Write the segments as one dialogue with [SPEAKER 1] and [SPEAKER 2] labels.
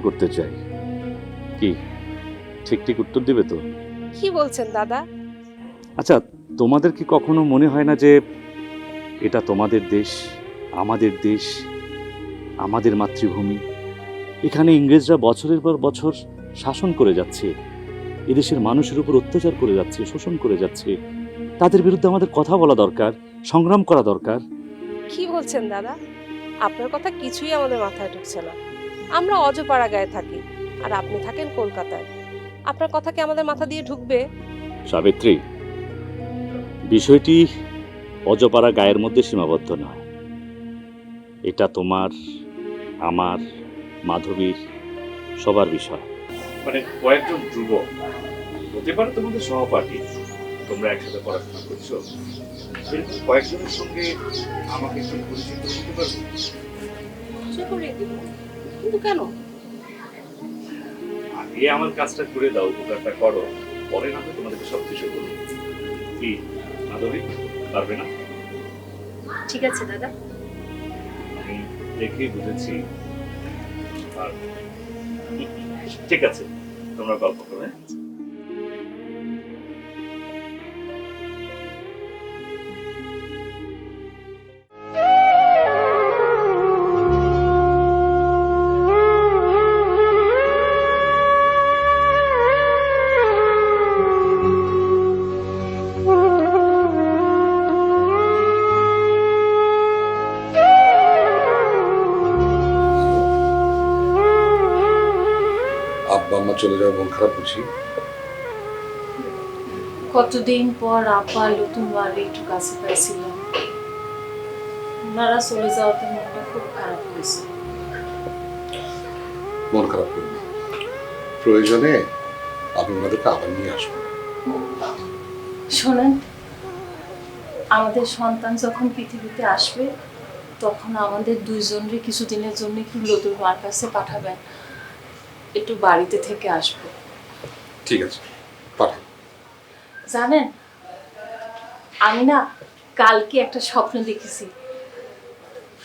[SPEAKER 1] করতে চাই। কি ঠিক ঠিক উত্তর দেবে তো?
[SPEAKER 2] কি বলছেন দাদা?
[SPEAKER 1] আচ্ছা, তোমাদের কি কখনো মনে হয় না যে এটা তোমাদের দেশ, আমাদের দেশ, আমাদের মাতৃভূমি? এখানে ইংরেজরা বছরের পর বছর শাসন করে যাচ্ছে, এদেশের মানুষের উপর অত্যাচার করে যাচ্ছে, শোষণ করে যাচ্ছে। তাদের বিরুদ্ধে আমাদের কথা বলা দরকার, সংগ্রাম করা দরকার।
[SPEAKER 2] কি বলছেন দাদা? আপনার কথা কিছুই আমাদের মাথায় ঢুকছে না। আমরা অজপাড়া গায়ে থাকি, আর আপনি থাকেন কলকাতায়। আপনার কথা কি আমাদের মাথা দিয়ে ঢুকবে?
[SPEAKER 1] সাবিত্রী, বিষয়টি অজপাড়া গায়ের মধ্যে সীমাবদ্ধ নয়। এটা তোমার, আমার, মাধবীর, সবার বিষয়। মানে কয়েকজন যুবক, হতে পারে তোমাদের সহপাঠী, তোমরা একসাথে পড়াশোনা করছো, এরকম কয়েকজনের সঙ্গে আমাকে একটু পরিচিত করতে পারবে?
[SPEAKER 2] আশা করে দিব, কিন্তু কেন?
[SPEAKER 1] আগে আমার কাজটা করে দাও, উপকারটা করো, পরে না হয় তোমাদেরকে সব কিছু বলবো। কি মাধবী, পারবে না?
[SPEAKER 2] ঠিক আছে দাদা।
[SPEAKER 1] আমি দেখেই বুঝেছি। আর ঠিক আছে, তোমরা গল্প করো। হ্যাঁ?
[SPEAKER 3] আব্বা আম্মা চলে যাওয়ার মন খারাপ বুঝি।
[SPEAKER 4] কতদিন পর আপা নতুন বাড়ি একটু কাছে পাইছিলাম, ওনারা চলে যাওয়াতে মনটা খুব খারাপ হয়েছে।
[SPEAKER 3] মন খারাপ করবি, প্রয়োজনে আমি ওনাদেরকে আবার নিয়ে আসবো।
[SPEAKER 4] শোনেন, আমাদের সন্তান যখন পৃথিবীতে আসবে তখন আমাদের দুইজনের কিছুদিনের জন্য একটু লতুর মার কাছে পাঠাবেন, একটু বাড়িতে থেকে আসবো।
[SPEAKER 3] ঠিক আছে, পাঠান।
[SPEAKER 4] জানেন, আমি না কালকে একটা স্বপ্ন দেখেছি।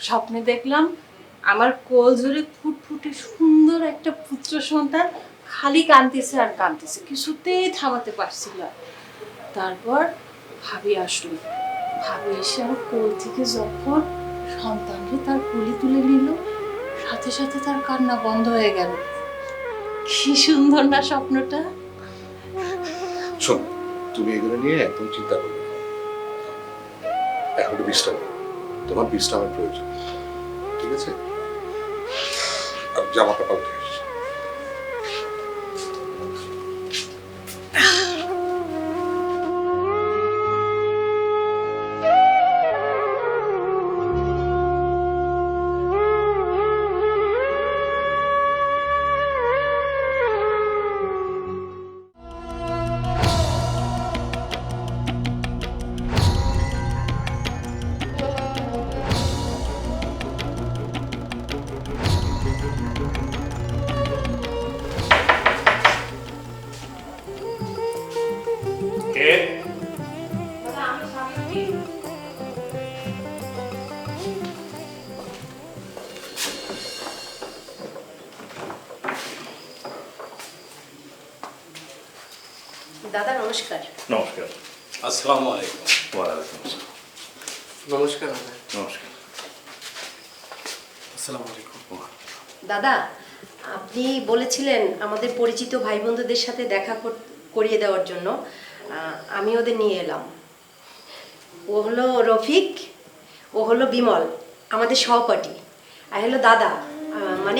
[SPEAKER 4] স্বপ্নে দেখলাম আমার কোল জুড়ে ফুটফুটে সুন্দর একটা পুত্র সন্তান খালি কাঁদতেছে আর কাঁদতেছে, কিছুতেই থামাতে পারছিল না। তারপর ভাবি আসলো, ভাবি এসে আমার কোল থেকে যখন সন্তানকে তার কোলে তুলে নিল, সাথে সাথে তার কান্না বন্ধ হয়ে গেল। কি সুন্দর না স্বপ্নটা!
[SPEAKER 3] শোন, তুমি এগুলো নিয়ে একদম চিন্তা করবে না। এখন একটু বিশ্রাম নাও। তোমার বিশ্রামের প্রয়োজন, ঠিক আছে? আর জামাটা পাল্টে আসছে।
[SPEAKER 1] কে?
[SPEAKER 5] দাদা নমস্কার।
[SPEAKER 1] নমস্কার।
[SPEAKER 6] আসসালামু আলাইকুম।
[SPEAKER 1] ওয়ালাইকুম আসসালাম।
[SPEAKER 6] নমস্কার।
[SPEAKER 1] নমস্কার।
[SPEAKER 6] আসসালামু আলাইকুম।
[SPEAKER 5] দাদা, আপনি বলেছিলেন আমাদের পরিচিত ভাই বন্ধুদের সাথে দেখা করিয়ে দেওয়ার জন্য। আমি ওদের নিয়ে এলাম। ও হলো রফিক, ও হলো বিমল, আমাদের সহপাঠী, আর হলো দাদা